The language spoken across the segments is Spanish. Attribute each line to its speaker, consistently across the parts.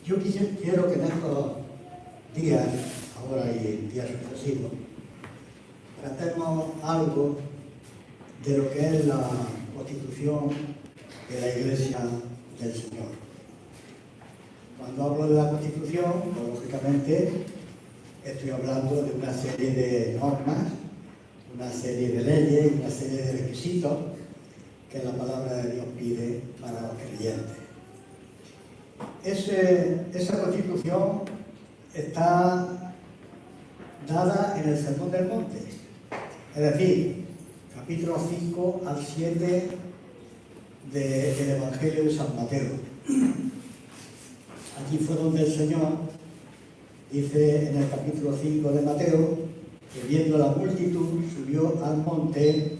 Speaker 1: Yo quiero que en estos días, ahora y días sucesivos, tratemos algo de lo que es la Constitución de la Iglesia del Señor. Cuando hablo de la Constitución, pues, lógicamente estoy hablando de una serie de normas, una serie de leyes, una serie de requisitos que la palabra de Dios pide para los creyentes. Esa Constitución está dada en el Sermón del Monte, es decir, capítulo 5 al 7 del Evangelio de San Mateo. Aquí fue donde el Señor dice en el capítulo 5 de Mateo que viendo la multitud subió al monte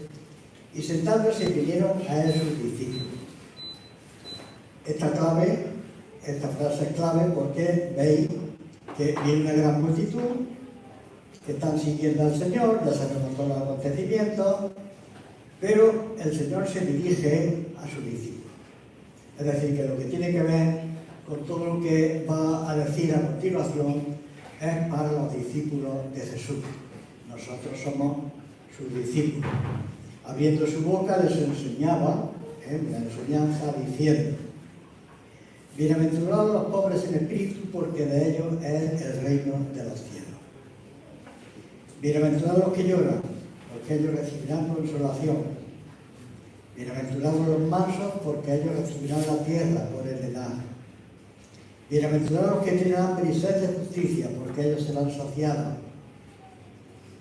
Speaker 1: y sentándose vinieron a él sus discípulos. Esta frase es clave porque veis que viene una gran multitud que están siguiendo al Señor, ya sabemos todos los acontecimientos, pero el Señor se dirige a sus discípulos. Es decir, que lo que tiene que ver con todo lo que va a decir a continuación es para los discípulos de Jesús. Nosotros somos sus discípulos. Abriendo su boca les enseñaba, la enseñanza diciendo: bienaventurados los pobres en espíritu, porque de ellos es el reino de los cielos. Bienaventurados los que lloran, porque ellos recibirán consolación. Bienaventurados los mansos, porque ellos recibirán la tierra por heredad. Bienaventurados los que tienen hambre y sed de justicia, porque ellos serán saciados.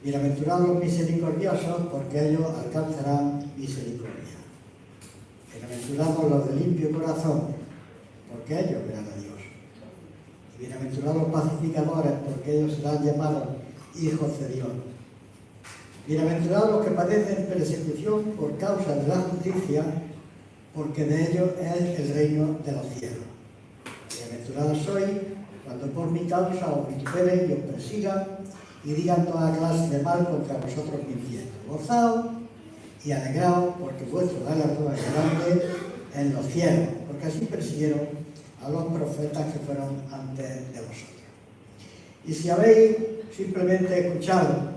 Speaker 1: Bienaventurados los misericordiosos, porque ellos alcanzarán misericordia. Bienaventurados los de limpio corazón, porque ellos verán a Dios. Bienaventurados los pacificadores, porque ellos serán llamados hijos de Dios. Bienaventurados los que padecen persecución por causa de la justicia, porque de ellos es el reino de los cielos. Bienaventurados sois cuando por mi causa os vituperen y os persigan y digan toda clase de mal contra vosotros mintiendo. Gozaos y alegraos, porque vuestro galardón es grande en los cielos, porque así persiguieron a los profetas que fueron antes de vosotros. Y si habéis simplemente escuchado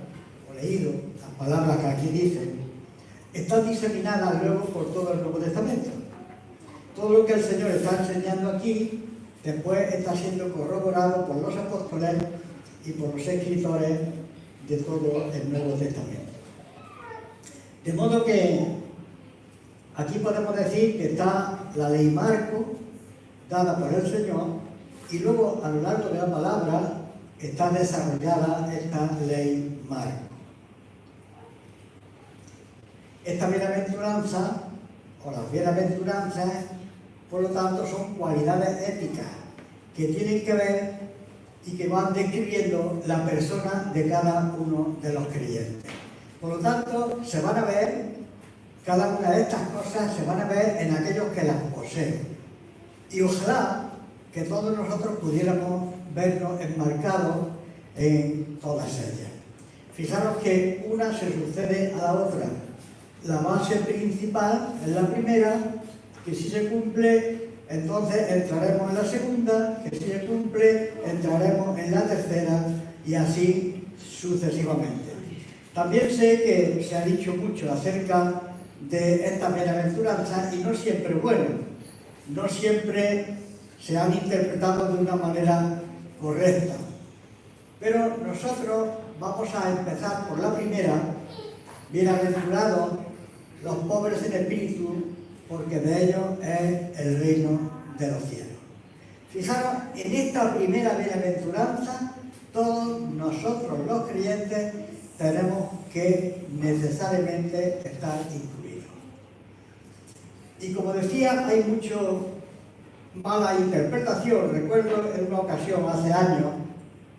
Speaker 1: o leído las palabras que aquí dicen, están diseminadas luego por todo el Nuevo Testamento. Todo lo que el Señor está enseñando aquí, después está siendo corroborado por los apóstoles y por los escritores de todo el Nuevo Testamento. De modo que aquí podemos decir que está la ley marco, dada por el Señor, y luego a lo largo de la palabra está desarrollada esta ley marco. Esta bienaventuranza, o las bienaventuranzas, por lo tanto, son cualidades éticas que tienen que ver y que van describiendo la persona de cada uno de los creyentes. Por lo tanto, se van a ver, cada una de estas cosas se van a ver en aquellos que las poseen. Y ojalá que todos nosotros pudiéramos vernos enmarcados en todas ellas. Fijaros que una se sucede a la otra. La base principal es la primera, que si se cumple, entonces entraremos en la segunda, que si se cumple, entraremos en la tercera, y así sucesivamente. También sé que se ha dicho mucho acerca de esta bienaventuranza y no siempre bueno, no siempre se han interpretado de una manera correcta. Pero nosotros vamos a empezar por la primera: bienaventurados los pobres en espíritu, porque de ellos es el reino de los cielos. Fijaros, en esta primera bienaventuranza, todos nosotros los creyentes tenemos que necesariamente estar incluidos. Y como decía, hay mucho mala interpretación. Recuerdo en una ocasión, hace años,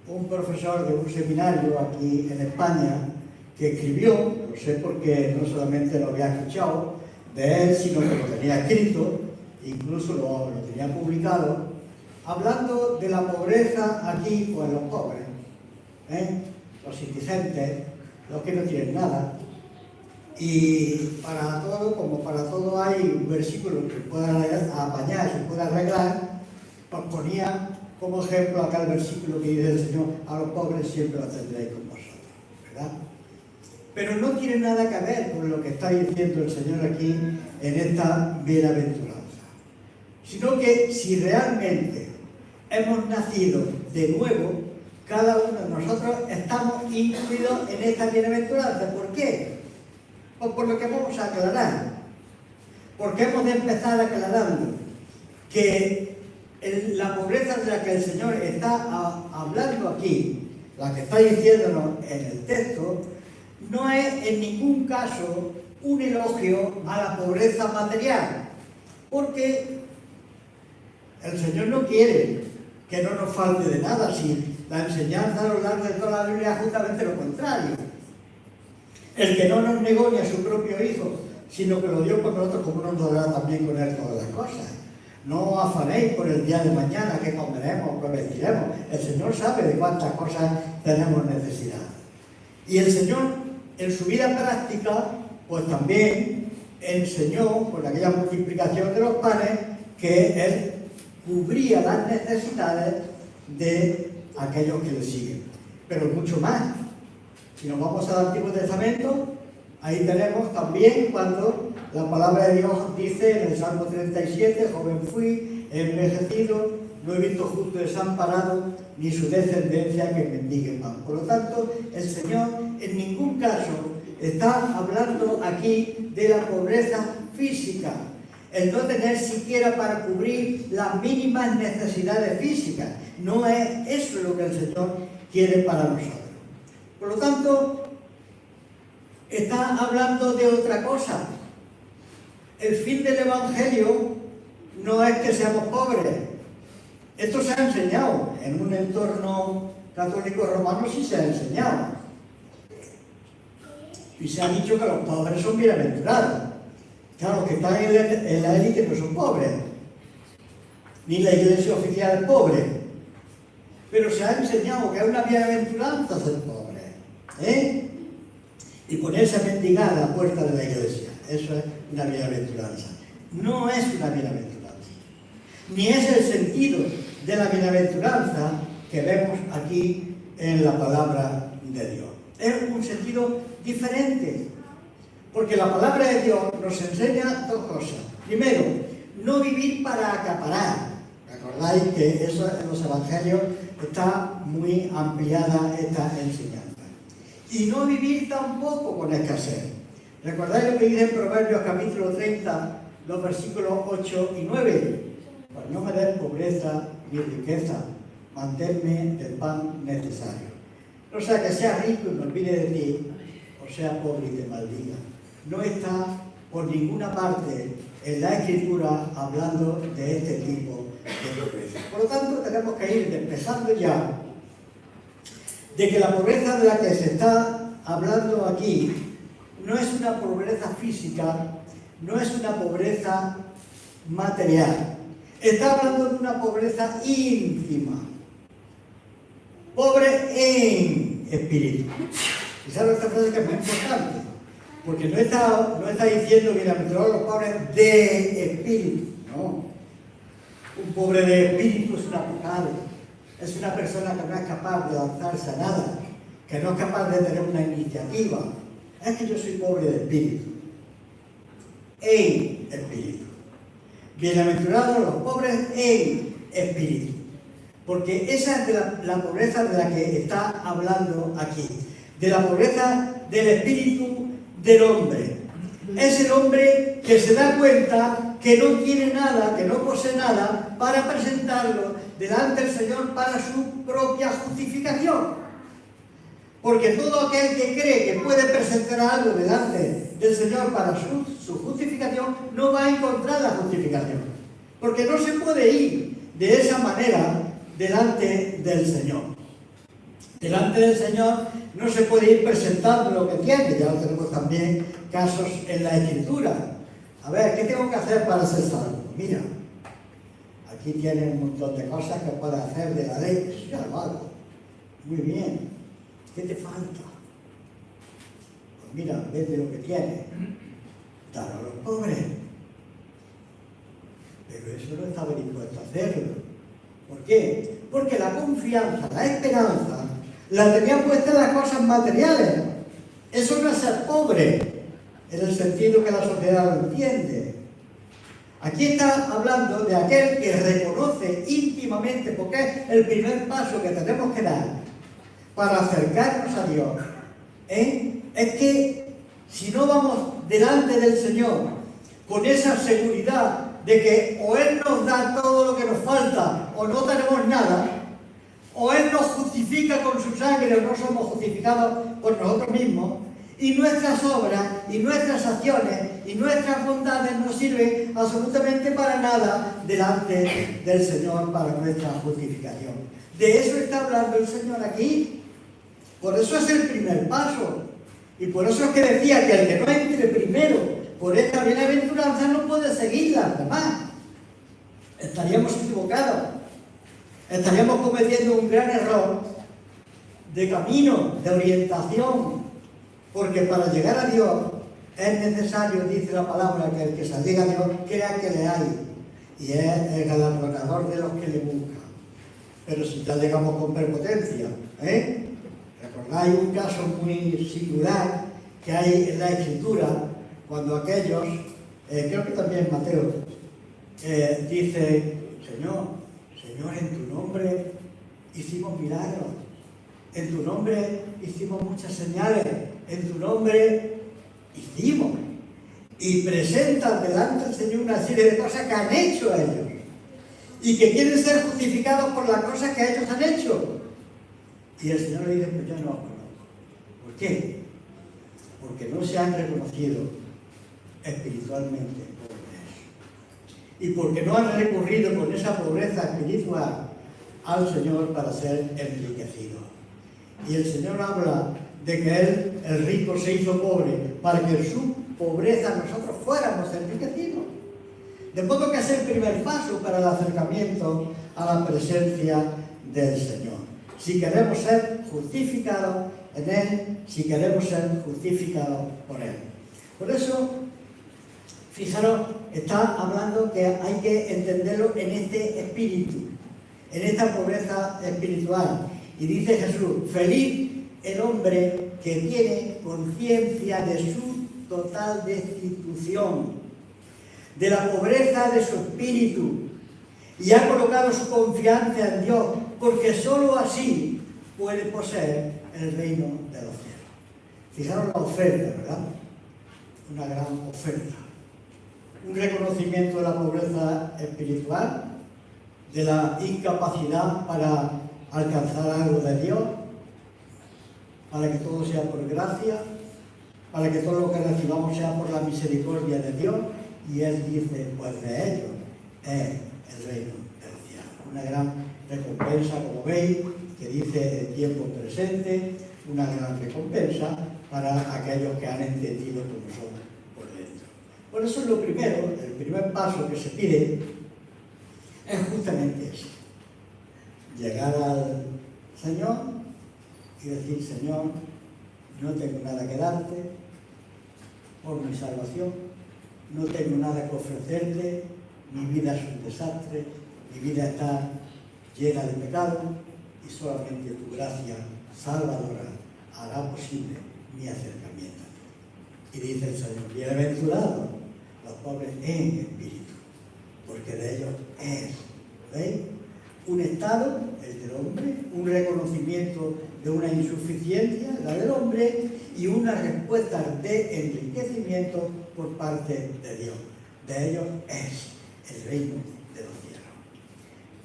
Speaker 1: un profesor de un seminario aquí en España que escribió, lo sé porque no solamente lo había escuchado de él, sino que lo tenía escrito, incluso lo tenía publicado, hablando de la pobreza aquí, pues los pobres, los indigentes, los que no tienen nada. Y para todo, como para todo hay un versículo que pueda apañar, se pueda arreglar, pues ponía como ejemplo acá el versículo que dice el Señor: a los pobres siempre los tendréis con vosotros, ¿verdad? Pero no tiene nada que ver con lo que está diciendo el Señor aquí en esta bienaventuranza, sino que si realmente hemos nacido de nuevo, cada uno de nosotros estamos incluidos en esta bienaventuranza. ¿Por qué? Pues por lo que vamos a aclarar. Porque hemos de empezar aclarando que la pobreza de la que el Señor está hablando aquí, la que está diciéndonos en el texto, no es en ningún caso un elogio a la pobreza material, porque el Señor no quiere que no nos falte de nada, si la enseñanza a lo largo de toda la Biblia es justamente lo contrario. El que no nos negó ni a su propio Hijo, sino que lo dio por nosotros, como nos dará también con Él todas las cosas. No os afanéis por el día de mañana, qué comeremos, qué vestiremos. El Señor sabe de cuántas cosas tenemos necesidad. Y el Señor, en su vida práctica, pues también enseñó, por aquella multiplicación de los panes, que Él cubría las necesidades de aquellos que le siguen. Pero mucho más. Si nos vamos al Antiguo Testamento, ahí tenemos también cuando la palabra de Dios dice en el Salmo 37: joven fui, he envejecido, no he visto justo desamparado, ni su descendencia que mendigue pan. Por lo tanto, el Señor en ningún caso está hablando aquí de la pobreza física, el no tener siquiera para cubrir las mínimas necesidades físicas. No es eso lo que el Señor quiere para nosotros. Por lo tanto, está hablando de otra cosa. El fin del Evangelio no es que seamos pobres. Esto se ha enseñado en un entorno católico romano, sí se ha enseñado. Y se ha dicho que los pobres son bienaventurados. Claro, los que están en la élite no son pobres, ni la iglesia oficial es pobre. Pero se ha enseñado que es una bienaventuranza ser pobre, y ponerse a mendigar a la puerta de la iglesia. Eso es una bienaventuranza. No es una bienaventuranza, ni es el sentido de la bienaventuranza que vemos aquí en la palabra de Dios. Es un sentido diferente, porque la palabra de Dios nos enseña dos cosas. Primero, no vivir para acaparar. Recordáis que eso en los evangelios está muy ampliada esta enseñanza. Y no vivir tampoco con escasez. ¿Recordáis lo que dice en Proverbios capítulo 30, los versículos 8 y 9? Pues no me des pobreza ni riqueza, manténme del pan necesario. No sea que sea rico y me olvide de ti, o sea pobre y te maldiga. No está por ninguna parte en la Escritura hablando de este tipo de pobreza. Por lo tanto, tenemos que ir despejando ya de que la pobreza de la que se está hablando aquí no es una pobreza física, no es una pobreza material. Está hablando de una pobreza íntima. Pobre en espíritu. Y sabes esta frase que es muy importante, porque no está diciendo bienaventurados los pobres de espíritu, no. Un pobre de espíritu es un apocado, es una persona que no es capaz de lanzarse a nada, que no es capaz de tener una iniciativa. Es que yo soy pobre de espíritu. En espíritu. Bienaventurados los pobres en espíritu. Porque esa es la pobreza de la que está hablando aquí. De la pobreza del espíritu del hombre. Es el hombre que se da cuenta que no tiene nada, que no posee nada, para presentarlo delante del Señor para su propia justificación. Porque todo aquel que cree que puede presentar algo delante del Señor para su justificación, no va a encontrar la justificación. Porque no se puede ir de esa manera delante del Señor. Delante del Señor no se puede ir presentando lo que tiene. Ya lo tenemos también casos en la Escritura. A ver, ¿qué tengo que hacer para ser salvo? Mira, aquí tiene un montón de cosas que puede hacer de la ley. Eso ya lo hago. Muy bien. ¿Qué te falta? Pues mira, vende lo que tienes. Dale a los pobres. Pero eso no estaba dispuesto a hacerlo. ¿Por qué? Porque la confianza, la esperanza, la tenía puesta en las cosas materiales. Eso no es ser pobre, en el sentido que la sociedad lo entiende. Aquí está hablando de aquel que reconoce íntimamente, porque es el primer paso que tenemos que dar para acercarnos a Dios. Es que si no vamos delante del Señor con esa seguridad de que o Él nos da todo lo que nos falta o no tenemos nada, o Él nos justifica con su sangre o no somos justificados por nosotros mismos, y nuestras obras y nuestras acciones y nuestras bondades no sirven absolutamente para nada delante del Señor para nuestra justificación. De eso está hablando el Señor aquí. Por eso es el primer paso. Y por eso es que decía que el que no entre primero por esta bienaventuranza no puede seguirla, además. Estaríamos equivocados. Estaríamos cometiendo un gran error de camino, de orientación. Porque para llegar a Dios es necesario, dice la palabra, que el que se llega a Dios crea que le hay. Y es el galardonador de los que le buscan. Pero si ya llegamos con prepotencia, ¿recordáis un caso muy singular que hay en la Escritura? Cuando aquellos, creo que también Mateo, dice, Señor, en tu nombre hicimos milagros, en tu nombre hicimos muchas señales, en tu nombre hicimos. Y presentan delante del Señor una serie de cosas que han hecho ellos y que quieren ser justificados por las cosas que ellos han hecho. Y el Señor le dice, pues yo no os conozco. ¿Por qué? Porque no se han reconocido espiritualmente pobres. Y porque no han recurrido con esa pobreza espiritual al Señor para ser enriquecidos. Y el Señor habla de que Él, el rico, se hizo pobre para que en su pobreza nosotros fuéramos enriquecidos. De modo que es el primer paso para el acercamiento a la presencia del Señor. Si queremos ser justificados en Él, si queremos ser justificados por Él. Por eso, fijaros, está hablando que hay que entenderlo en este espíritu, en esta pobreza espiritual. Y dice Jesús, feliz el hombre que tiene conciencia de su total destitución, de la pobreza de su espíritu, y ha colocado su confianza en Dios, porque sólo así puede poseer el reino de los cielos. Fijaros la oferta, ¿verdad? Una gran oferta. Un reconocimiento de la pobreza espiritual, de la incapacidad para alcanzar algo de Dios, para que todo sea por gracia, para que todo lo que recibamos sea por la misericordia de Dios. Y Él dice, pues de ellos es el reino de los cielos. Una gran recompensa, como veis, que dice el tiempo presente, una gran recompensa para aquellos que han entendido cómo somos por dentro. Por eso lo primero, el primer paso que se pide es justamente eso. Llegar al Señor y decir, Señor, no tengo nada que darte por mi salvación, no tengo nada que ofrecerte, mi vida es un desastre, mi vida está llena de pecado y solamente tu gracia salvadora hará posible mi acercamiento. Y dice el Señor, bienaventurados los pobres en espíritu, porque de ellos es, ¿veis? Un estado, el del hombre, un reconocimiento de una insuficiencia, la del hombre, y una respuesta de enriquecimiento por parte de Dios. De ellos es el reino de los cielos.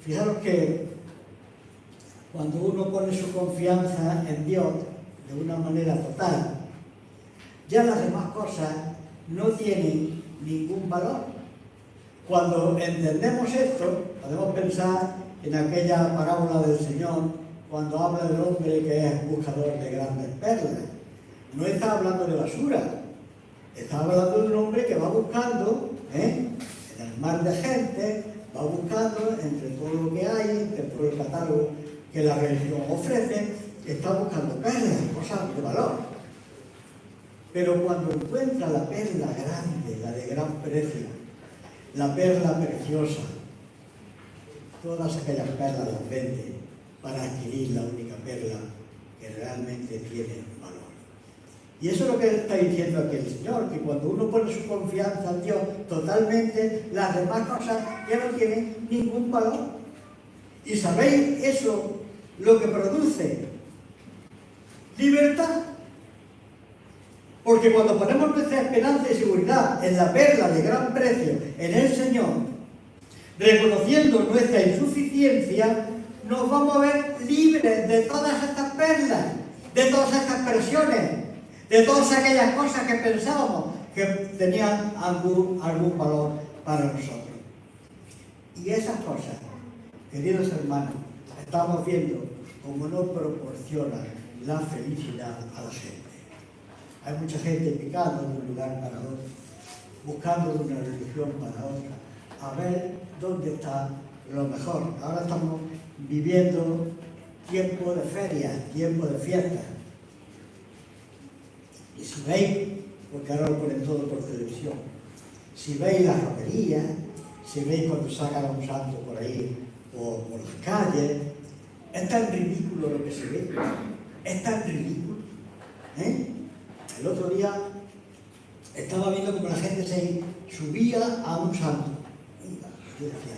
Speaker 1: Fijaros que cuando uno pone su confianza en Dios de una manera total, ya las demás cosas no tienen ningún valor. Cuando entendemos esto, podemos pensar en aquella parábola del Señor, cuando habla del hombre que es buscador de grandes perlas. No está hablando de basura, está hablando de un hombre que va buscando, en el mar de gente, va buscando entre todo lo que hay, entre todo el catálogo que la religión ofrece, está buscando perlas, cosas de valor. Pero cuando encuentra la perla grande, la de gran precio, la perla preciosa, todas aquellas perlas las vende para adquirir la única perla que realmente tiene valor. Y eso es lo que está diciendo aquí el Señor, que cuando uno pone su confianza en Dios totalmente, las demás cosas ya no tienen ningún valor. ¿Y sabéis eso lo que produce? Libertad. Porque cuando ponemos nuestra esperanza y seguridad en la perla de gran precio, en el Señor, reconociendo nuestra insuficiencia, nos vamos a ver libres de todas estas perlas, de todas estas presiones, de todas aquellas cosas que pensábamos que tenían algún valor para nosotros. Y esas cosas, queridos hermanos, estamos viendo cómo no proporcionan la felicidad a la gente. Hay mucha gente picando de un lugar para otro, buscando de una religión para otra, a ver dónde está lo mejor. Ahora estamos viviendo tiempo de feria, tiempo de fiesta. Y si veis, porque ahora lo ponen todo por televisión, si veis las romerías, si veis cuando sacan a un santo por ahí, por las calles, es tan ridículo lo que se ve, es tan ridículo. El otro día estaba viendo como la gente se subía a un santo. Yo decía,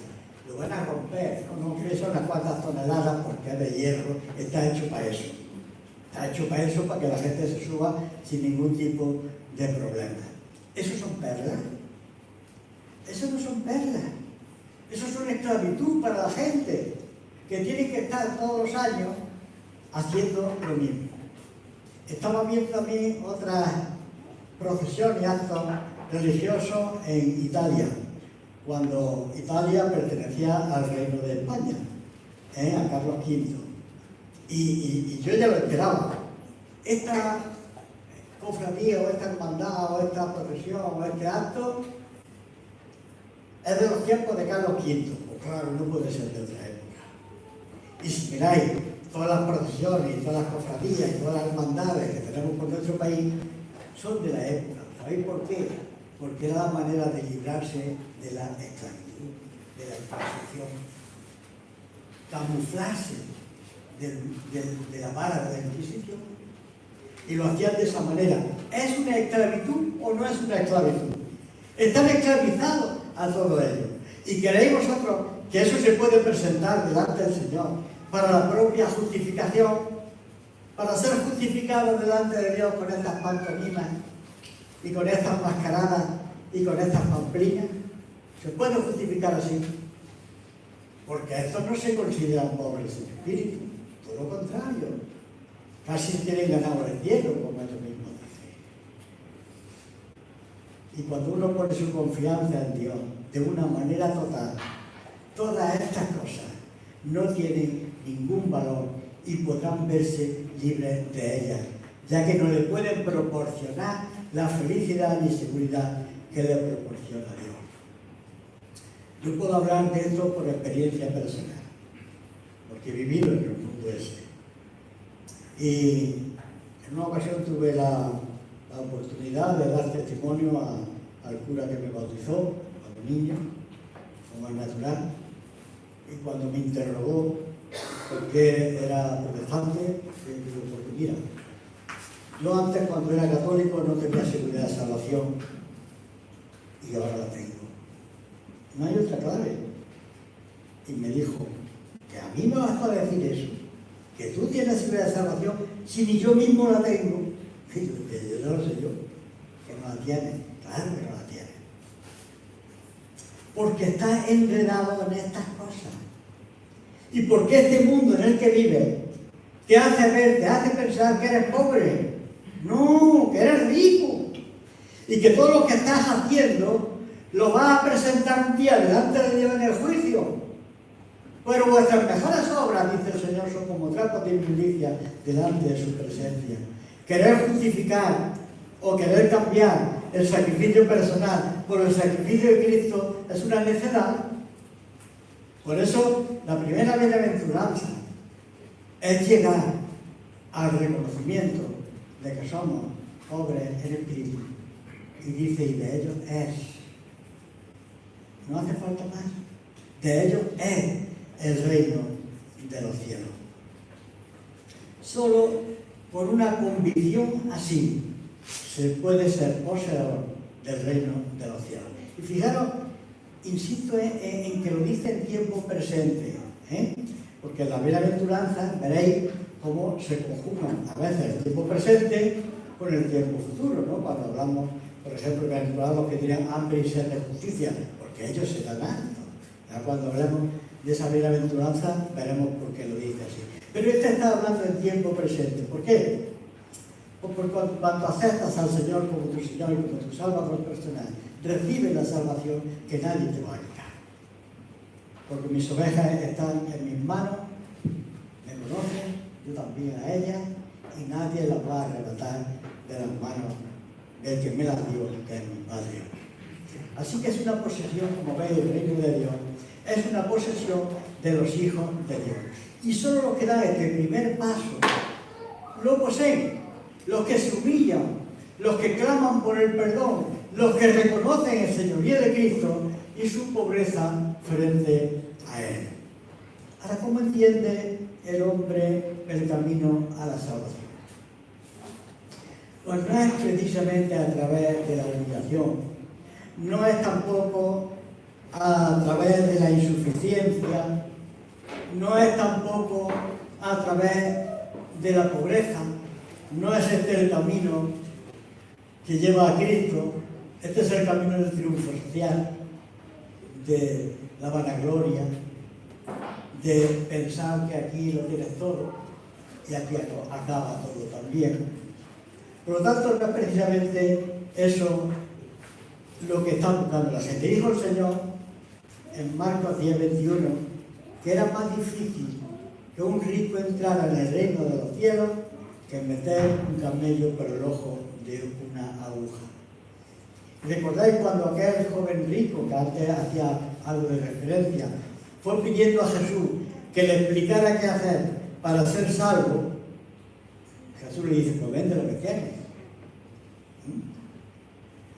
Speaker 1: lo van a romper, no son unas cuantas toneladas porque es de hierro, está hecho para eso. Está hecho para eso, para que la gente se suba sin ningún tipo de problema. ¿Eso son perlas? Eso no son perlas. Eso es una esclavitud para la gente, que tiene que estar todos los años haciendo lo mismo. Estaba viendo también otras procesiones y actos religiosos en Italia, cuando Italia pertenecía al Reino de España, a Carlos V. Y yo ya lo esperaba. Esta cofradía, o esta hermandad, o esta procesión, o este acto, es de los tiempos de Carlos V. Pues claro, no puede ser de otra época. Y si miráis, todas las procesiones, todas las cofradías, y todas las hermandades que tenemos por nuestro país, son de la época. ¿Sabéis por qué? Porque era la manera de librarse de la esclavitud, de la imposición, camuflarse de la vara de la Inquisición. Y lo hacían de esa manera. ¿Es una esclavitud o no es una esclavitud? Están esclavizados a todo ello. ¿Y queréis vosotros que eso se puede presentar delante del Señor para la propia justificación, para ser justificados delante de Dios con estas pantomimas y con estas mascaradas y con estas pamplinas? ¿Se puede justificar así? Porque estos no se consideran pobres en espíritu, todo lo contrario, casi tienen ganado el cielo, como ellos mismos dicen. Y cuando uno pone su confianza en Dios de una manera total, todas estas cosas no tienen ningún valor y podrán verse libres de ellas, ya que no le pueden proporcionar la felicidad ni seguridad que le proporciona Dios. Yo puedo hablar de esto por experiencia personal, porque he vivido en el mundo ese. Y en una ocasión tuve la oportunidad de dar testimonio al cura que me bautizó cuando niño, como es natural, y cuando me interrogó por qué era protestante, le digo, porque mira, yo antes cuando era católico no tenía seguridad de salvación y ahora la tengo. No hay otra clave. Y me dijo, que a mí me vas a decir eso, que tú tienes seguridad de salvación si ni yo mismo la tengo. Y yo no lo sé yo, que no la tiene, claro que no la tiene. Porque está enredado en estas cosas. Y porque este mundo en el que vives te hace ver, te hace pensar que eres pobre. No, que eres rico. Y que todo lo que estás haciendo lo vas a presentar un día delante de Dios en el juicio. Pero vuestras mejores obras, dice el Señor, son como trapos de inmundicia delante de su presencia. Querer justificar o querer cambiar el sacrificio personal por el sacrificio de Cristo es una necedad. Por eso, la primera bienaventuranza es llegar al reconocimiento de que somos pobres en espíritu. Y dice, y de ellos es. No hace falta más. De ellos es el reino de los cielos. Solo por una convicción así se puede ser poseedor del reino de los cielos. Y fijaros, insisto en que lo dice en tiempo presente, porque en la bienaventuranza veréis cómo se conjugan a veces el tiempo presente con el tiempo futuro, ¿no? Cuando hablamos, por ejemplo, bienaventurados los que tienen hambre y sed de justicia, porque ellos se dan alto. Ya cuando hablemos de esa bienaventuranza veremos por qué lo dice así. Pero este está hablando en tiempo presente. ¿Por qué? Pues porque cuando aceptas al Señor como tu Señor y como tu Salvador personal, recibes la salvación que nadie te va a quitar. Porque mis ovejas están en mis manos, me conocen, yo también a ellas, y nadie las va a arrebatar de las manos del que me las dio, que es mi Padre. Así que es una posesión, como veis, el reino de Dios, es una posesión de los hijos de Dios. Y solo los que dan este primer paso lo poseen, los que se humillan, los que claman por el perdón, los que reconocen el señorío de Cristo y su pobreza frente a Él. Ahora, ¿cómo entiende el hombre el camino a la salvación? Pues no es precisamente a través de la humillación, no es tampoco a través de la insuficiencia, no es tampoco a través de la pobreza, no es este el camino que lleva a Cristo, este es el camino del triunfo social, de la vanagloria, de pensar que aquí lo tienes todo y aquí acaba todo también. Por lo tanto, no es precisamente eso lo que está buscando la gente. Dijo el Señor en Marcos 10:21 que era más difícil que un rico entrara en el reino de los cielos que meter un camello por el ojo de una aguja. ¿Recordáis cuando aquel joven rico, que antes hacía algo de referencia, fue pidiendo a Jesús que le explicara qué hacer para ser salvo? Jesús le dice, pues vende lo que tienes.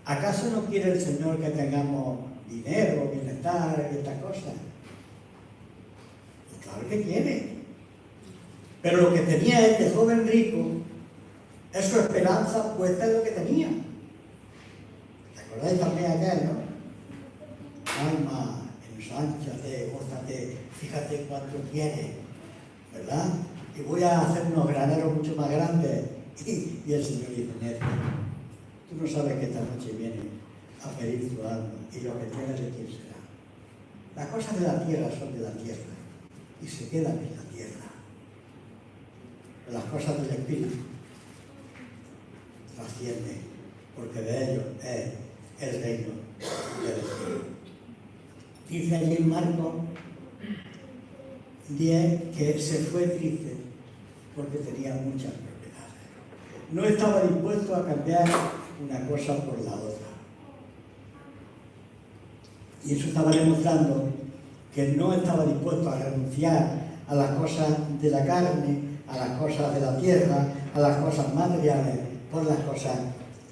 Speaker 1: ¿Acaso no quiere el Señor que tengamos dinero, bienestar y estas cosas? Pues claro que quiere. Pero lo que tenía este joven rico es su esperanza puesta en lo que tenía. ¿Recordáis también aquel, no? Alma, ensánchate, gózate, fíjate cuánto quieres, ¿verdad? Y voy a hacer unos graneros mucho más grandes. Y el Señor dice, necio, tú no sabes que esta noche viene a pedir tu alma y lo que tienes de quién será. Las cosas de la tierra son de la tierra y se quedan en la tierra. Pero las cosas del Espíritu trascienden, porque de ellos es el reino del cielo. Dice allí en Marcos 10 que se fue triste porque tenía muchas propiedades. No estaba dispuesto a cambiar una cosa por la otra. Y eso estaba demostrando que no estaba dispuesto a renunciar a las cosas de la carne, a las cosas de la tierra, a las cosas materiales, por las cosas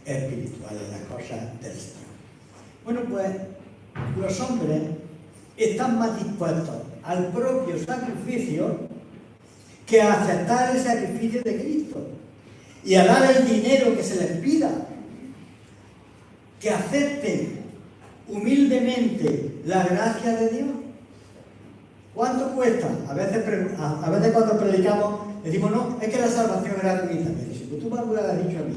Speaker 1: espirituales, las cosas del Señor. Bueno, pues los hombres están más dispuestos al propio sacrificio que a aceptar el sacrificio de Cristo y a dar el dinero que se les pida, que acepten humildemente la gracia de Dios. ¿Cuánto cuesta? A veces cuando predicamos decimos, no, es que la salvación es gratuita. Me dice, si tú me hubieras dicho a mí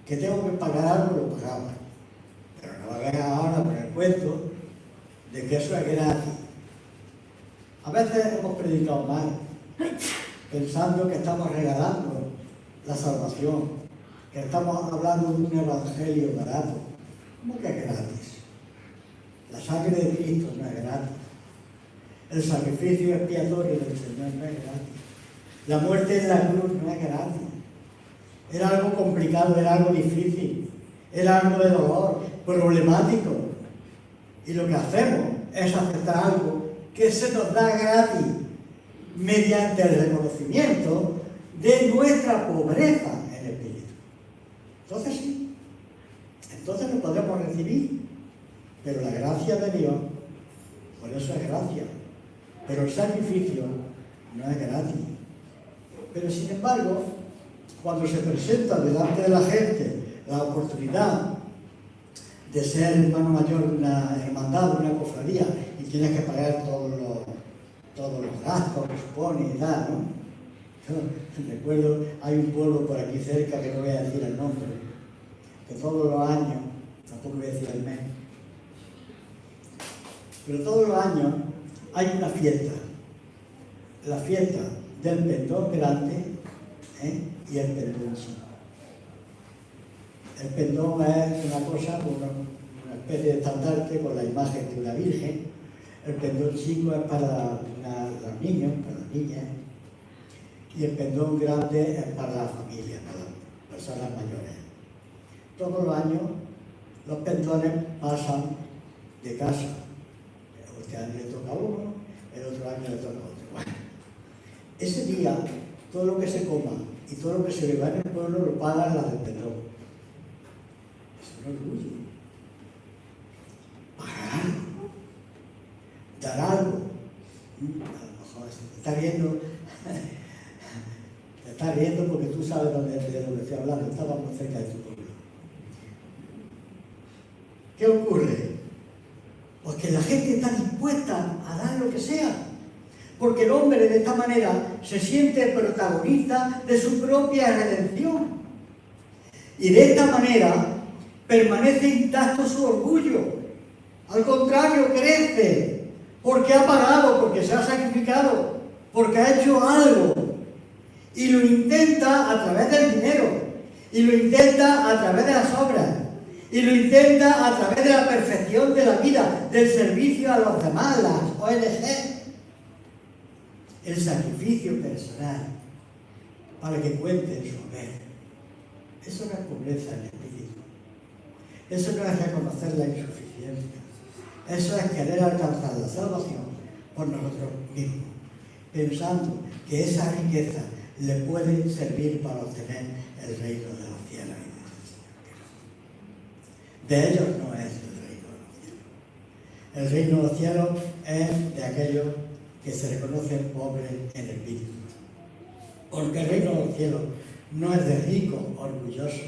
Speaker 1: que tengo que pagar algo, lo pagaba. Pero no me vengas ahora con el cuento de que eso es gratis. A veces hemos predicado mal, pensando que estamos regalando la salvación, que estamos hablando de un evangelio barato. ¿Cómo que es gratis? La sangre de Cristo no es gratis. El sacrificio expiatorio del Señor no es gratis. La muerte en la cruz no es gratis. Era algo complicado, era algo difícil, era algo de dolor, problemático. Y lo que hacemos es aceptar algo que se nos da gratis mediante el reconocimiento de nuestra pobreza en espíritu. Entonces sí, entonces lo podremos recibir, pero la gracia de Dios, por eso es gracia. pero el sacrificio no es gratis. Pero sin embargo, cuando se presenta delante de la gente la oportunidad de ser hermano mayor de una hermandad, de una cofradía, y tienes que pagar todos los gastos que supone y tal, ¿no? Yo recuerdo, hay un pueblo por aquí cerca que no voy a decir el nombre, que todos los años, tampoco voy a decir el mes, pero todos los años hay una fiesta, la fiesta del pendón grande y el pendón chico. El pendón es una cosa, una especie de estandarte con la imagen de una virgen. El pendón chico es para los niños, para las niñas, y el pendón grande es para la familia, para las personas mayores. Todos los años los pendones pasan de casa. Este año le toca a uno, el otro año le toca a otro. Bueno, ese día, todo lo que se coma y todo lo que se beba en el pueblo lo pagan las del pendón. Es un orgullo. Pagar algo. Dar algo. A lo mejor te está riendo. Te está riendo porque tú sabes de lo que estoy hablando. Estábamos cerca de tu pueblo. ¿Qué ocurre? Pues que la gente está dispuesta a dar lo que sea. Porque el hombre de esta manera se siente protagonista de su propia redención. Y de esta manera permanece intacto su orgullo. Al contrario, crece. Porque ha pagado, porque se ha sacrificado, porque ha hecho algo. Y lo intenta a través del dinero. Y lo intenta a través de las obras. Y lo intenta a través de la perfección de la vida, del servicio a los demás, las ONG. El sacrificio personal para que cuente en su haber. Eso no es pobreza en espíritu. Eso no es reconocer la insuficiencia. Eso es querer alcanzar la salvación por nosotros mismos, pensando que esa riqueza le puede servir para obtener el reino de los cielos y de ellos no es el reino de los cielos. El reino de los cielos es de aquellos que se reconocen pobres en espíritu. Porque el reino de los cielos no es de rico orgulloso.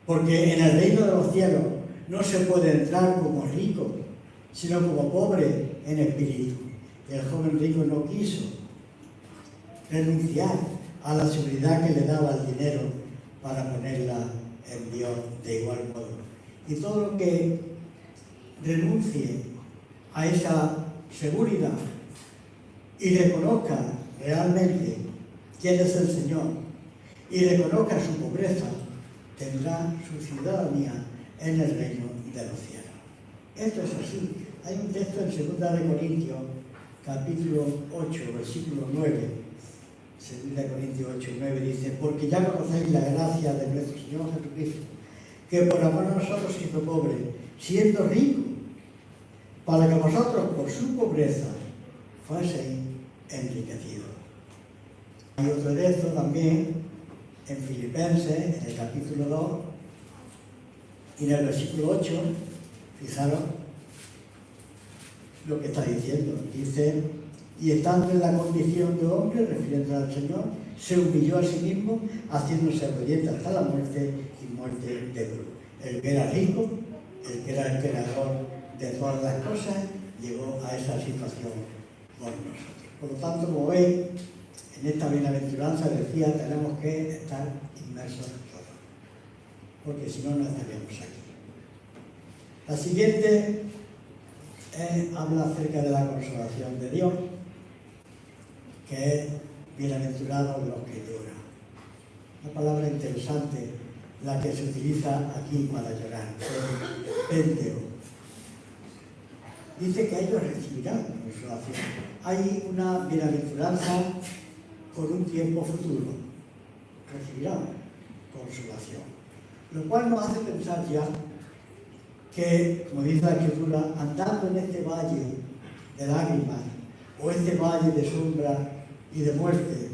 Speaker 1: Porque en el reino de los cielos no se puede entrar como rico, sino como pobre en espíritu. Y el joven rico no quiso renunciar a la seguridad que le daba el dinero para ponerla en Dios de igual modo. Y todo lo que renuncie a esa seguridad y reconozca realmente quién es el Señor y reconozca su pobreza, tendrá su ciudadanía en el reino de los cielos. Esto es así. Hay un texto en 2 de Corintios, capítulo 8, versículo 9. 2 Corintios 8, 9 dice: porque ya conocéis la gracia de nuestro Señor Jesucristo, que por amor a nosotros se hizo pobre, siendo rico, para que vosotros por su pobreza fueseis enriquecidos. Hay otro texto también en Filipenses, en el capítulo 2, y en el versículo 8, fijaros lo que está diciendo. Dice: y estando en la condición de hombre, refiriéndose al Señor, se humilló a sí mismo, haciéndose obediente hasta la muerte y muerte de cruz. El que era rico, el que era el creador de todas las cosas, llegó a esa situación por nosotros. Por lo tanto, como veis, en esta bienaventuranza decía, tenemos que estar inmersos todos, porque si no, no estaríamos aquí. La siguiente habla acerca de la consolación de Dios, que es bienaventurados los que lloran. Una palabra interesante, la que se utiliza aquí para llorar, penteo. Dice que ellos recibirán consolación. Hay una bienaventuranza por un tiempo futuro. Recibirán consolación. Lo cual nos hace pensar ya que, como dice la Escritura, andando en este valle de lágrimas o este valle de sombra y de muerte,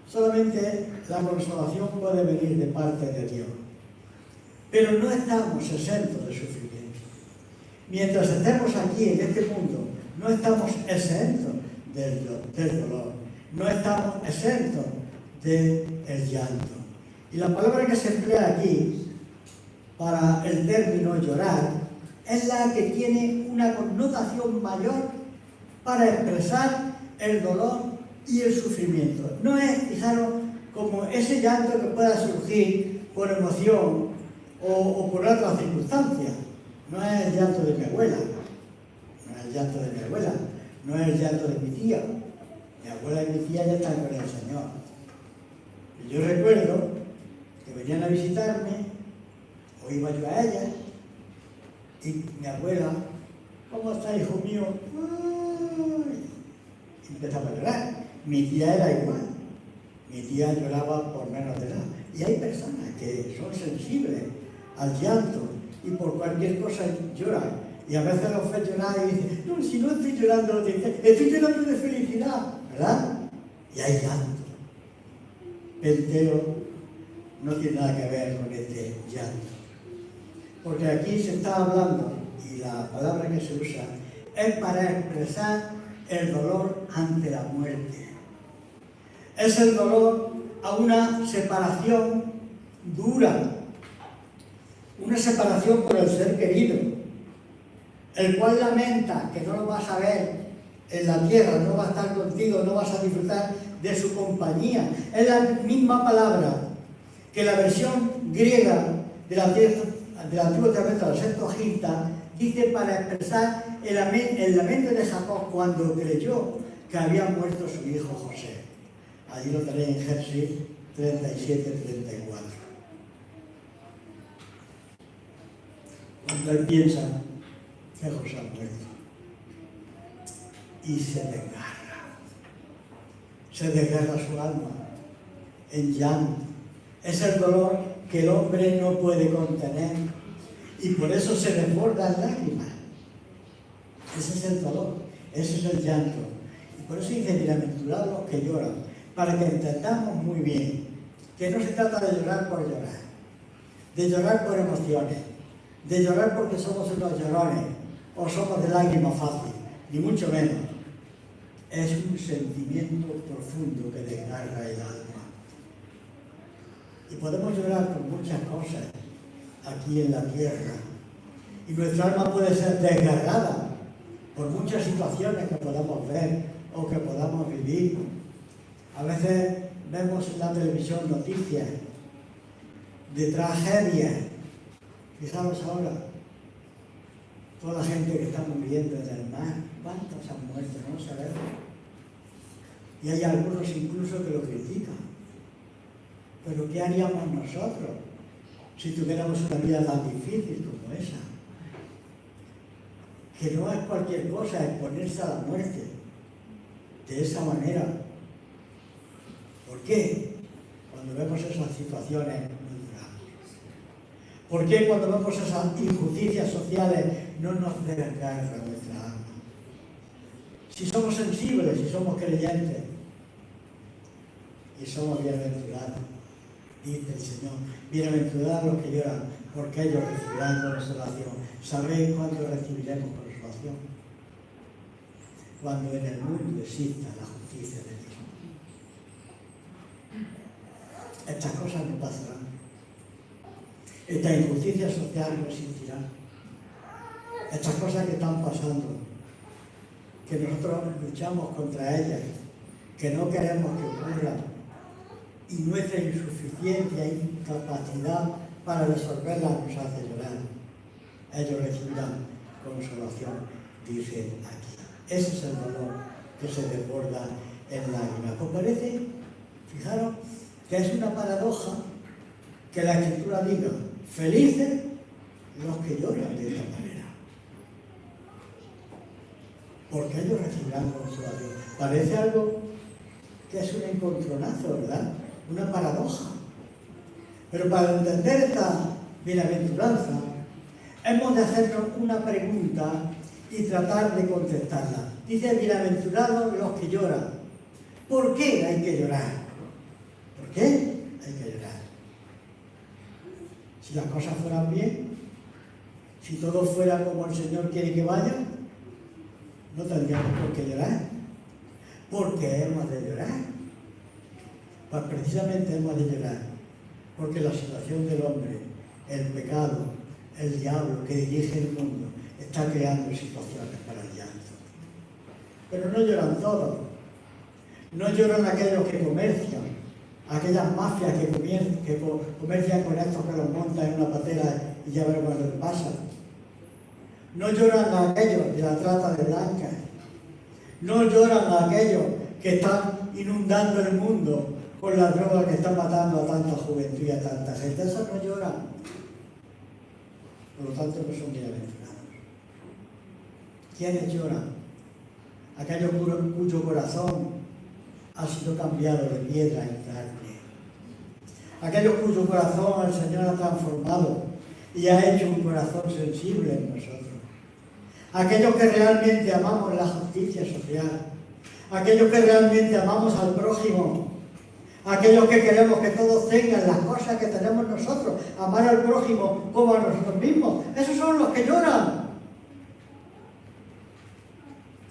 Speaker 1: solamente la consolación puede venir de parte de Dios. Pero no estamos exentos de sufrimiento. Mientras estemos aquí en este mundo, no estamos exentos del dolor, no estamos exentos del llanto. Y la palabra que se emplea aquí para el término llorar es la que tiene una connotación mayor para expresar el dolor y el sufrimiento. No es, fijaros, como ese llanto que pueda surgir por emoción o por otras circunstancias. No es el llanto de mi abuela, no es el llanto de mi abuela, no es el llanto de mi tía. Mi abuela y mi tía ya están con el Señor. Y yo recuerdo que venían a visitarme, o iba yo a ellas, y mi abuela, ¿cómo está, hijo mío? Y empezaba a llorar. Mi tía era igual. Mi tía lloraba por menos de edad. Y hay personas que son sensibles al llanto y por cualquier cosa lloran. Y a veces los ves llorar y dicen, no, si no estoy llorando, estoy llorando de felicidad, ¿verdad? Y hay llanto. Pero no tiene nada que ver con este llanto. Porque aquí se está hablando, y la palabra que se usa, es para expresar el dolor ante la muerte. Es el dolor a una separación dura, una separación por el ser querido, el cual lamenta que no lo vas a ver en la tierra, no va a estar contigo, no vas a disfrutar de su compañía. Es la misma palabra que la versión griega del Antiguo Testamento, la Septuaginta, dice para expresar el lamento de Jacob cuando creyó que había muerto su hijo José. Allí lo tenéis en Génesis 37-34. Cuando él piensa que José ha muerto y se desgarra su alma en llanto. Es el dolor que el hombre no puede contener y por eso se desborda en lágrimas. Ese es el dolor, ese es el llanto. Y por eso dice, bienaventurados los que lloran, para que entendamos muy bien que no se trata de llorar por llorar, de llorar por emociones, de llorar porque somos unos llorones o somos de lágrima fácil, ni mucho menos. Es un sentimiento profundo que desgarra el alma. Y podemos llorar por muchas cosas aquí en la tierra. Y nuestra alma puede ser desgarrada por muchas situaciones que podamos ver o que podamos vivir. A veces vemos en la televisión noticias de tragedias. Fijaros ahora, toda la gente que está muriendo en el mar, ¿cuántos han muerto? No sabemos. Y hay algunos incluso que lo critican. Pero ¿qué haríamos nosotros si tuviéramos una vida tan difícil como esa? Que no es cualquier cosa exponerse a la muerte de esa manera. ¿Por qué? Cuando vemos esas situaciones muy graves. ¿Por qué cuando vemos esas injusticias sociales no nos desgarra nuestra alma? Si somos sensibles, si somos creyentes y somos bienaventurados, dice el Señor, bienaventurados los que lloran, porque ellos recibirán consolación. ¿Sabéis cuándo recibiremos consolación? Cuando en el mundo exista la justicia de Dios. Estas cosas no pasarán. Esta injusticia social no existirá. Estas cosas que están pasando, que nosotros luchamos contra ellas, que no queremos que ocurran, y nuestra insuficiencia e incapacidad para resolverlas nos hace llorar. Ellos recibirán consolación, dice aquí. Ese es el dolor que se desborda en lágrimas. ¿Os parece? Fijaros que es una paradoja que la Escritura diga, felices los que lloran de esta manera, porque ellos recibirán consolación. Parece algo que es un encontronazo, ¿verdad? Una paradoja. Pero para entender esta bienaventuranza, hemos de hacernos una pregunta y tratar de contestarla. Dice, bienaventurados los que lloran. ¿Por qué hay que llorar? ¿Por qué hay que llorar? Si las cosas fueran bien, si todo fuera como el Señor quiere que vaya, no tendríamos por qué llorar. ¿Por qué hemos de llorar? Pues precisamente hemos de llorar porque la situación del hombre, el pecado, el diablo que dirige el mundo, está creando situaciones para el llanto. Pero no lloran todos. No lloran aquellos que comercian, aquellas mafias que comercian con estos que los montan en una patera y ya veremos lo que pasa. No lloran a aquellos de la trata de blancas. No lloran a aquellos que están inundando el mundo con las drogas que están matando a tanta juventud y a tanta gente. Esos no lloran. Por lo tanto, no son bienaventurados. ¿Quiénes lloran? Aquellos cuyo corazón ha sido cambiado de piedra en carne. Aquellos cuyo corazón el Señor ha transformado y ha hecho un corazón sensible en nosotros. Aquellos que realmente amamos la justicia social. Aquellos que realmente amamos al prójimo. Aquellos que queremos que todos tengan las cosas que tenemos nosotros. Amar al prójimo como a nosotros mismos. Esos son los que lloran.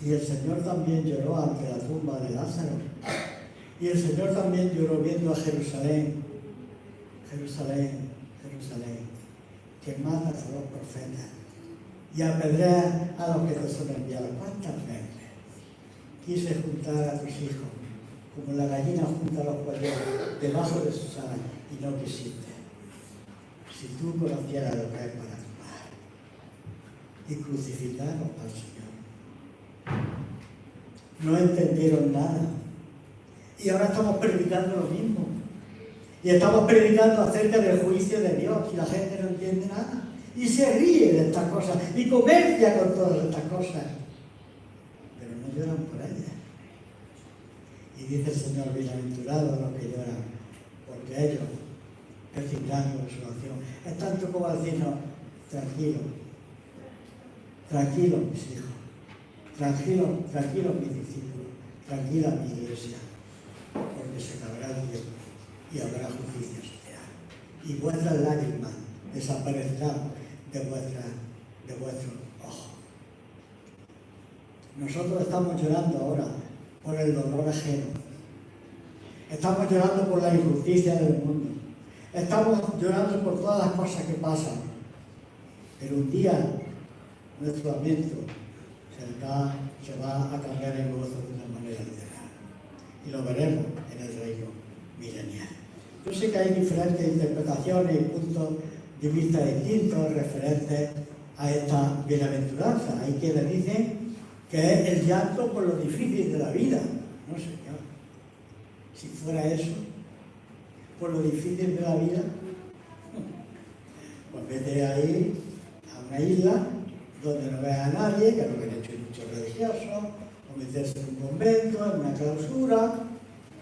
Speaker 1: Y el Señor también lloró ante la tumba de Lázaro. Y el Señor también lloró viendo a Jerusalén. Jerusalén, Jerusalén, que matas a los profetas y apedreas a los que te son enviados. ¿Cuántas veces quise juntar a tus hijos como la gallina junta los polluelos debajo de sus alas y no quisiste? Si tú conocieras lo que es para tu madre. Y crucificaron al Señor. No entendieron nada. Y ahora estamos predicando lo mismo. Y estamos predicando acerca del juicio de Dios y la gente no entiende nada. Y se ríe de estas cosas y comercia con todas estas cosas. Pero no lloran por ellas. Y dice el Señor, bienaventurados los que lloran, porque ellos recibirán consolación. Es tanto como decirnos, tranquilo, tranquilo mis hijos, tranquilo mis discípulos, tranquila mi iglesia, porque se acabará el tiempo y habrá justicia social. Y vuestras lágrimas desaparecerán de vuestros ojos. Nosotros estamos llorando ahora por el dolor ajeno. Estamos llorando por la injusticia del mundo. Estamos llorando por todas las cosas que pasan. Pero un día nuestro lamento se va a cambiar en gozo de una manera literal. Y lo veremos en el reino milenial. Yo sé que hay diferentes interpretaciones y puntos de vista distintos referentes a esta bienaventuranza. Hay quienes dicen que es el llanto por lo difícil de la vida. No, señor. Si fuera eso, por lo difícil de la vida, pues vete ahí a una isla donde no veas a nadie, que es lo que han hecho muchos religiosos, o meterse en un convento, en una clausura.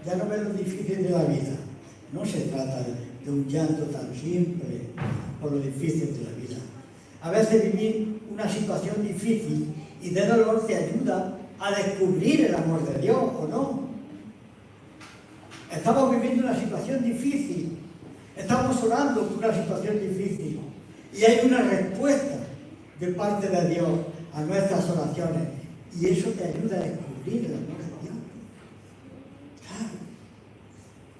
Speaker 1: Ya no ves lo difícil de la vida. No se trata de un llanto tan simple por lo difícil de la vida. A veces vivir una situación difícil y de dolor te ayuda a descubrir el amor de Dios, ¿o no? Estamos viviendo una situación difícil, estamos orando por una situación difícil y hay una respuesta de parte de Dios a nuestras oraciones y eso te ayuda a descubrir el amor de Dios. Claro.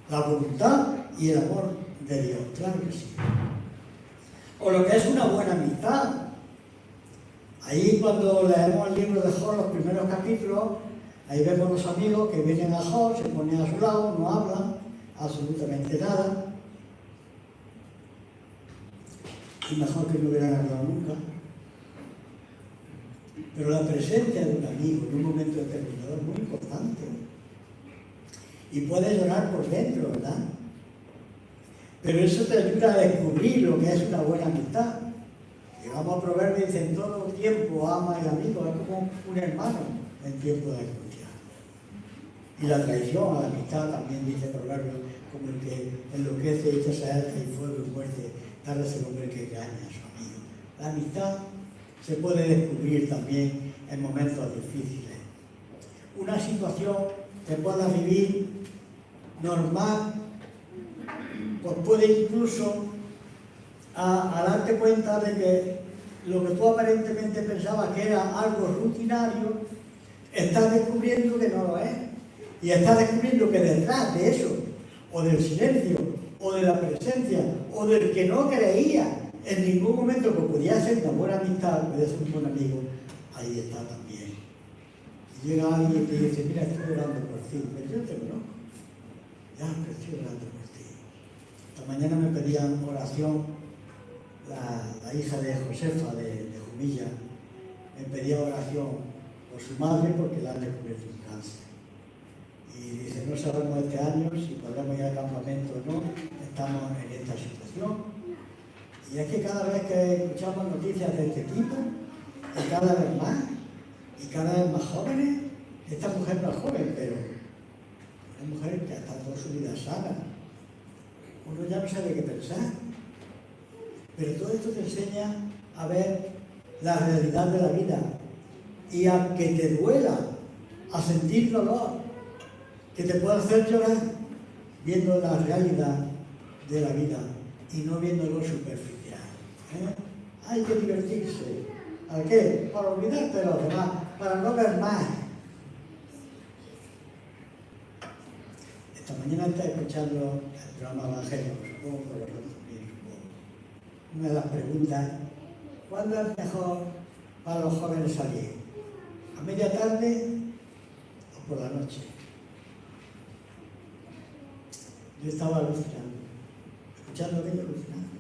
Speaker 1: La voluntad y el amor de Dios, claro que sí. O lo que es una buena amistad. Ahí cuando leemos el libro de Job, los primeros capítulos, ahí vemos los amigos que vienen a Job, se ponen a su lado, no hablan absolutamente nada. Y mejor que no hubieran hablado nunca. Pero la presencia de un amigo en un momento determinado es muy importante. Y puedes llorar por dentro, ¿verdad? Pero eso te ayuda a descubrir lo que es una buena amistad. Llegamos a Proverbios y dice, en todo tiempo ama el amigo, es como un hermano en tiempo de angustia. Y la traición a la amistad también dice Proverbios, como el que enloquece y echa saeta y fuego y muerte, tal es el hombre que engaña a su amigo. La amistad se puede descubrir también en momentos difíciles. Una situación que puedas vivir normal, pues puede incluso a darte cuenta de que lo que tú aparentemente pensabas que era algo rutinario, estás descubriendo que no lo es. Y estás descubriendo que detrás de eso, o del silencio, o de la presencia, o del que no creía en ningún momento que podía ser una buena amistad, podía ser un buen amigo, ahí está también. Y llega alguien y te dice, mira, estoy orando por ti, pero yo te conozco. Ya, pero estoy orando por ti. Esta mañana me pedían oración la hija de Josefa, de Jumilla, me pedía oración por su madre porque la han descubierto un cáncer. Y dice, no sabemos este año si podremos ir al campamento o no, estamos en esta situación. Y es que cada vez que escuchamos noticias de este tipo, y cada vez más jóvenes, esta mujer no es joven, pero una mujer que ha estado toda su vida sana, uno ya no sabe qué pensar. Pero todo esto te enseña a ver la realidad de la vida y a que te duela, a sentir dolor, que te pueda hacer llorar viendo la realidad de la vida y no viendo lo superficial. Hay que divertirse. ¿Para qué? Para olvidarte de los demás, para no ver más. Esta mañana estaba escuchando el programa Evangelio, supongo que vosotros también, supongo. Una de las preguntas, ¿cuándo es mejor para los jóvenes salir? ¿A media tarde o por la noche? Yo estaba alucinando, escuchando aquello alucinando.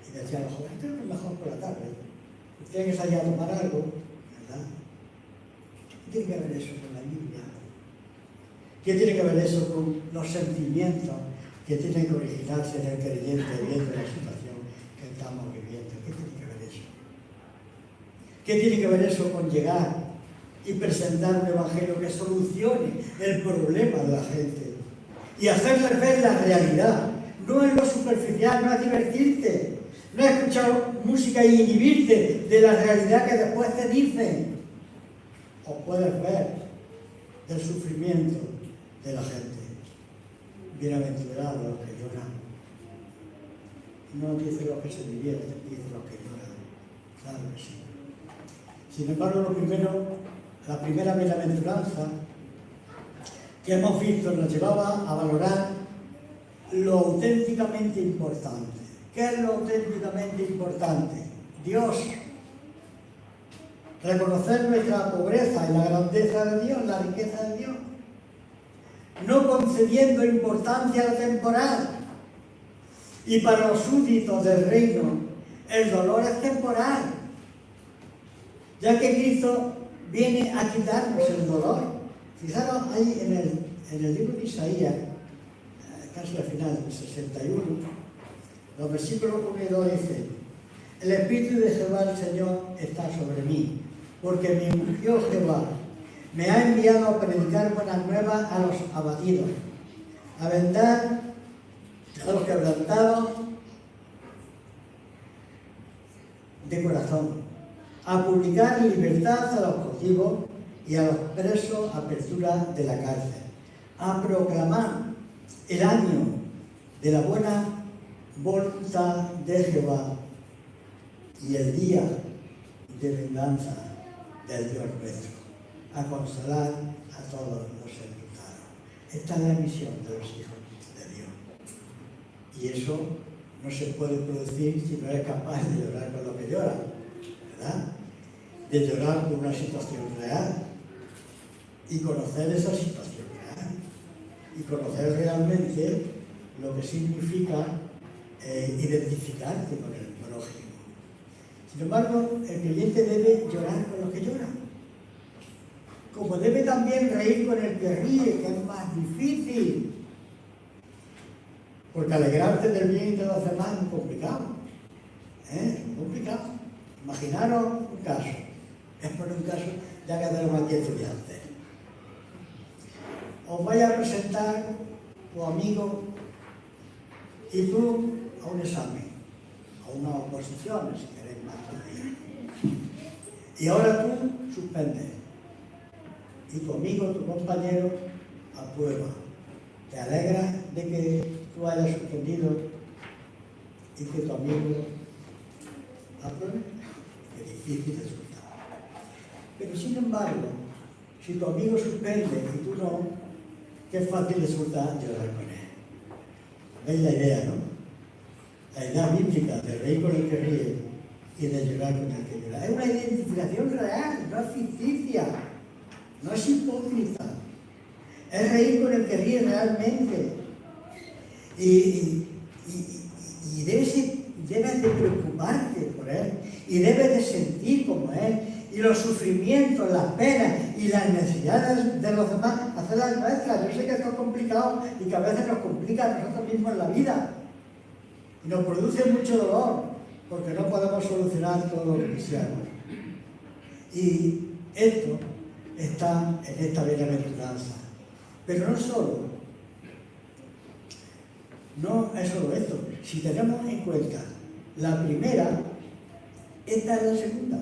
Speaker 1: Y decía a los jóvenes, creo que es mejor por la tarde. Tienen que salir a tomar algo, ¿verdad? ¿Qué tiene que ver eso con la Biblia? ¿Qué tiene que ver eso con los sentimientos que tienen que originarse en el creyente viendo la situación que estamos viviendo? ¿Qué tiene que ver eso? ¿Qué tiene que ver eso con llegar y presentar un evangelio que solucione el problema de la gente y hacerles ver la realidad? No es lo superficial, no es divertirte, no es escuchar música y inhibirte de la realidad que después te dicen. O puedes ver el sufrimiento de la gente. Bienaventurados los que lloran. No dice los que se divierten, dice los que lloran. Claro que sí. Sin embargo, la primera bienaventuranza que hemos visto nos llevaba a valorar lo auténticamente importante. ¿Qué es lo auténticamente importante? Dios. Reconocer nuestra pobreza y la grandeza de Dios, la riqueza de Dios. No concediendo importancia a lo temporal. Y para los súbditos del reino, el dolor es temporal. Ya que Cristo viene a quitarnos el dolor. Fijaros ahí en el libro de Isaías, casi al final, del 61, los versículos 1 y 2 dicen: el Espíritu de Jehová el Señor está sobre mí, porque me ungió Jehová, me ha enviado a predicar buenas nuevas a los abatidos, a vendar a los quebrantados de corazón, a publicar libertad a los cautivos y a los presos apertura de la cárcel, a proclamar el año de la buena voluntad de Jehová y el día de venganza del Dios nuestro, a consolar a todos los enlutados. Esta es la misión de los hijos de Dios. Y eso no se puede producir si no eres capaz de llorar con lo que llora, ¿verdad? De llorar por una situación real y conocer esa situación real y conocer realmente lo que significa identificarte con el prójimo. Sin embargo, el creyente debe llorar con los que lloran, como debe también reír con el que ríe, que es más difícil, porque alegrarte del bien de los demás es complicado, complicado. Imaginaros un caso, es por un caso, ya que tenemos aquí estudiantes. Os vais a presentar tu amigo y tú a un examen, a una oposición, si queréis más todavía. Y ahora tú suspendes. Y tu amigo, tu compañero, aprueba. ¿Te alegras de que tú hayas suspendido y que tu amigo apruebe? Qué difícil resulta. Pero sin embargo, si tu amigo suspende y tú no, qué fácil resulta llorar con él. ¿Veis la idea, no? La idea bíblica de reír con el que ríe y de llorar con el que llora. Es una identificación real, no es ficticia, no es hipócrita. Es reír con el que ríe realmente. Y debes de preocuparte por él, y debes de sentir como él, y los sufrimientos, las penas y las necesidades de los demás, hacerlas nuestras. Yo sé que esto es complicado y que a veces nos complica a nosotros mismos la vida y nos produce mucho dolor porque no podemos solucionar todo lo que quisiéramos. Y esto está en esta bienaventuranza. Pero no es solo esto. Si tenemos en cuenta la primera, esta es la segunda.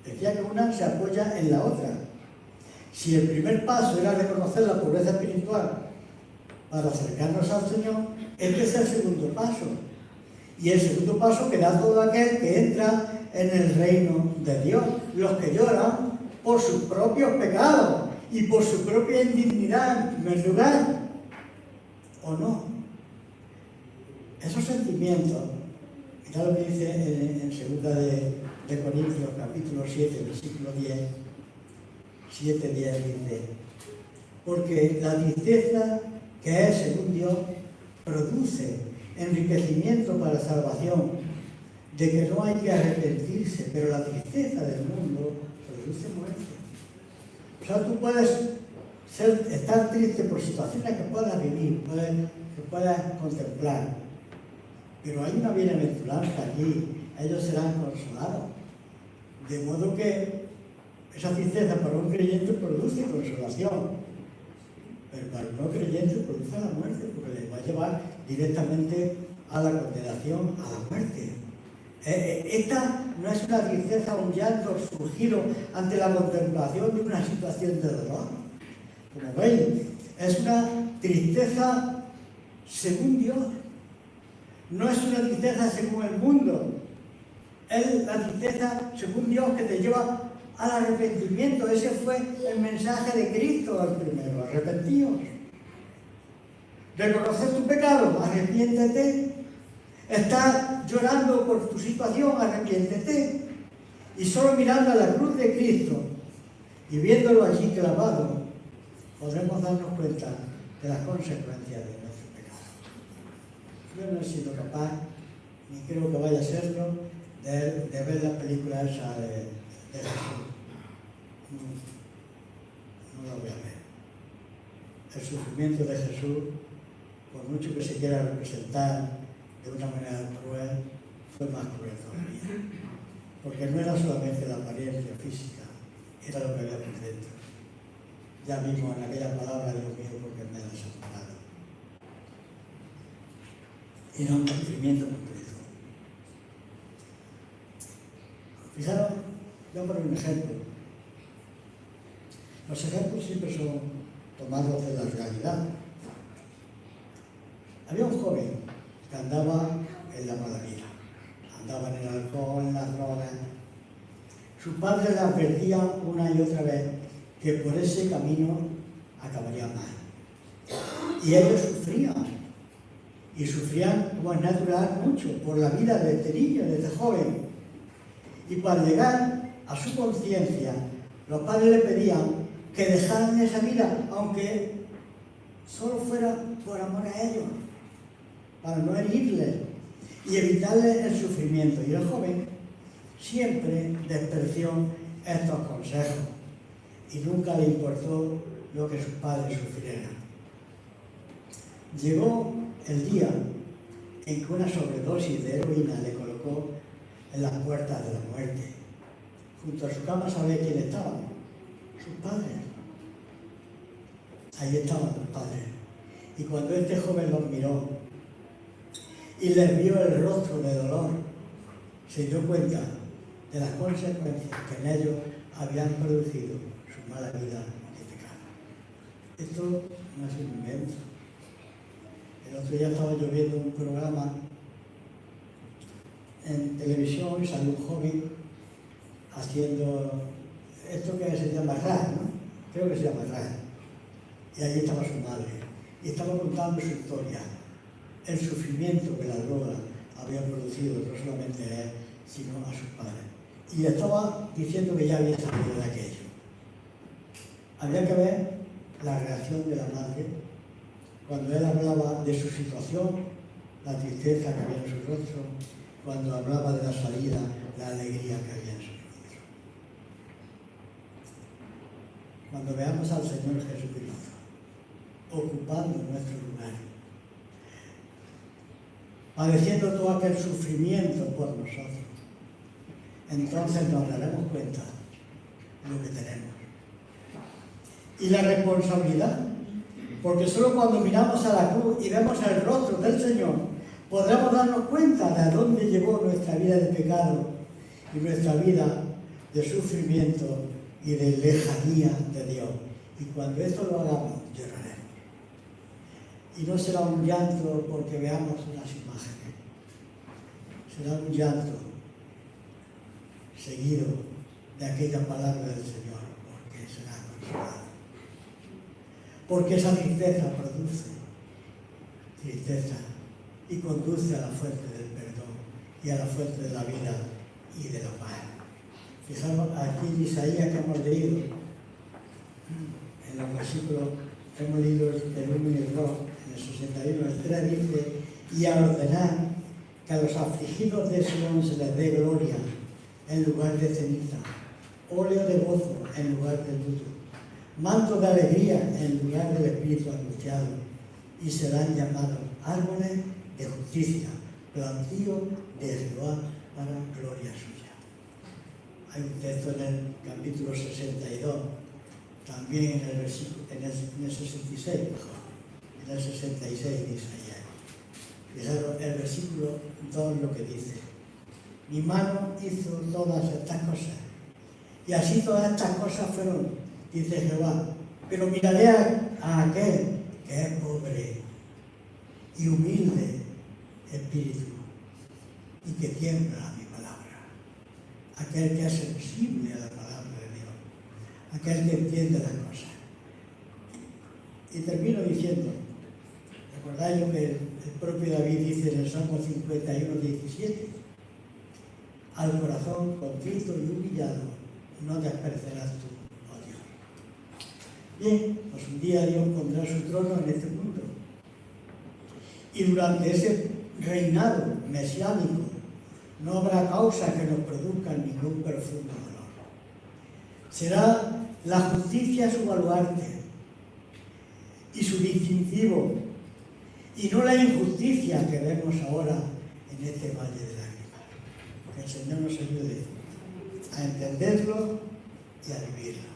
Speaker 1: Decía que una se apoya en la otra. Si el primer paso era reconocer la pobreza espiritual para acercarnos al Señor, este es el segundo paso. Y el segundo paso que da todo aquel que entra en el reino de Dios. Los que lloran por sus propios pecados y por su propia indignidad en primer lugar. ¿O no? Esos sentimientos, mirad lo que dice en 2 de Corintios, capítulo 7, versículo 10, 7-10, dice: porque la tristeza que es según Dios produce enriquecimiento para la salvación, de que no hay que arrepentirse, pero la tristeza del mundo produce muerte. O sea, tú puedes estar triste por situaciones que puedas vivir, que puedas contemplar, pero hay una bienaventuranza aquí, ellos serán consolados. De modo que esa tristeza para un creyente produce consolación, pero para el no creyente produce la muerte, porque le va a llevar directamente a la condenación, a la muerte. Esta no es una tristeza, un llanto surgido ante la contemplación de una situación de dolor. Como veis, es una tristeza según Dios. No es una tristeza según el mundo. Es la tristeza según Dios que te lleva al arrepentimiento. Ese fue el mensaje de Cristo al primero: arrepentíos. Reconocer tu pecado, arrepiéntete. Estás llorando por tu situación, arrepiéntete. Y solo mirando a la cruz de Cristo y viéndolo allí clavado, podremos darnos cuenta de las consecuencias de nuestro pecado. Yo no he sido capaz, ni creo que vaya a serlo, de ver la película esa de Jesús. No la voy a ver. El sufrimiento de Jesús, por mucho que se quiera representar de una manera cruel, fue más cruel todavía. Porque no era solamente la apariencia física, era lo que había por dentro. Ya mismo en aquella palabra, Dios mío, porque me has desamparado. Y no un sufrimiento completo. Fijaros, voy a poner un ejemplo. Los ejemplos siempre son tomados de la realidad. Había un joven que andaba en la mala vida, andaba en el alcohol, en las drogas. Sus padres le advertían una y otra vez que por ese camino acabaría mal. Y ellos sufrían, y sufrían, como es natural, mucho por la vida de este niño, de este joven. Y para llegar a su conciencia, los padres le pedían que dejaran esa vida, aunque solo fuera por amor a ellos, para no herirles y evitarles el sufrimiento. Y el joven siempre despreció estos consejos y nunca le importó lo que sus padres sufrieran. Llegó el día en que una sobredosis de heroína le colocó en las puertas de la muerte. Junto a su cama, ¿sabéis quién estaban? Sus padres. Ahí estaban los padres. Y cuando este joven los miró y les vio el rostro de dolor, se dio cuenta de las consecuencias que en ellos habían producido su mala vida de pecado. Esto no es un invento. El otro día estaba yo viendo un programa en televisión y salió un joven haciendo esto que se llama Ra, ¿no? Creo que se llama Ra. Y allí estaba su madre. Y estaba contando su historia, el sufrimiento que la droga había producido, no solamente a él, sino a sus padres. Y estaba diciendo que ya había salido de aquello. Había que ver la reacción de la madre cuando él hablaba de su situación, la tristeza que había en su rostro, cuando hablaba de la salida, la alegría que había en su rostro. Cuando veamos al Señor Jesucristo ocupando nuestro lugar, padeciendo todo aquel sufrimiento por nosotros, entonces nos daremos cuenta de lo que tenemos. Y la responsabilidad, porque solo cuando miramos a la cruz y vemos el rostro del Señor, podremos darnos cuenta de dónde llevó nuestra vida de pecado y nuestra vida de sufrimiento y de lejanía de Dios. Y cuando esto lo hagamos, lloraremos. Y no será un llanto porque veamos unas imágenes, será un llanto seguido de aquella palabra del Señor, porque será consolado. Porque esa tristeza produce tristeza y conduce a la fuente del perdón y a la fuente de la vida y de la paz. Fijaros aquí en Isaías que hemos leído, en los versículos que hemos leído el 1 y el 2, en el 61, el 3 dice: y a ordenar que a los afligidos de Sion se les dé gloria en lugar de ceniza, óleo de gozo en lugar de luto, manto de alegría en lugar del espíritu angustiado, y serán llamados árboles de justicia, plantío de Jehová para gloria suya. Hay un texto en el capítulo 62, también en el 66, en el 66 de Isaías. Fijaros el versículo 2 lo que dice: mi mano hizo todas estas cosas, y así todas estas cosas fueron, dice Jehová, pero miraré a aquel que es pobre y humilde espíritu y que tiembla a mi palabra, aquel que es sensible a la palabra de Dios, aquel que entiende las cosas. Y termino diciendo, ¿recordáis lo que el propio David dice en el Salmo 51, 17? Al corazón contrito y humillado no desprecerás tú, oh Dios. Bien, pues un día Dios pondrá su trono en este mundo. Y durante ese reinado mesiánico no habrá causa que nos produzca ningún profundo dolor. Será la justicia su baluarte y su distintivo, y no la injusticia que vemos ahora en este valle de lágrimas. Que el Señor nos ayude a entenderlo y a vivirlo.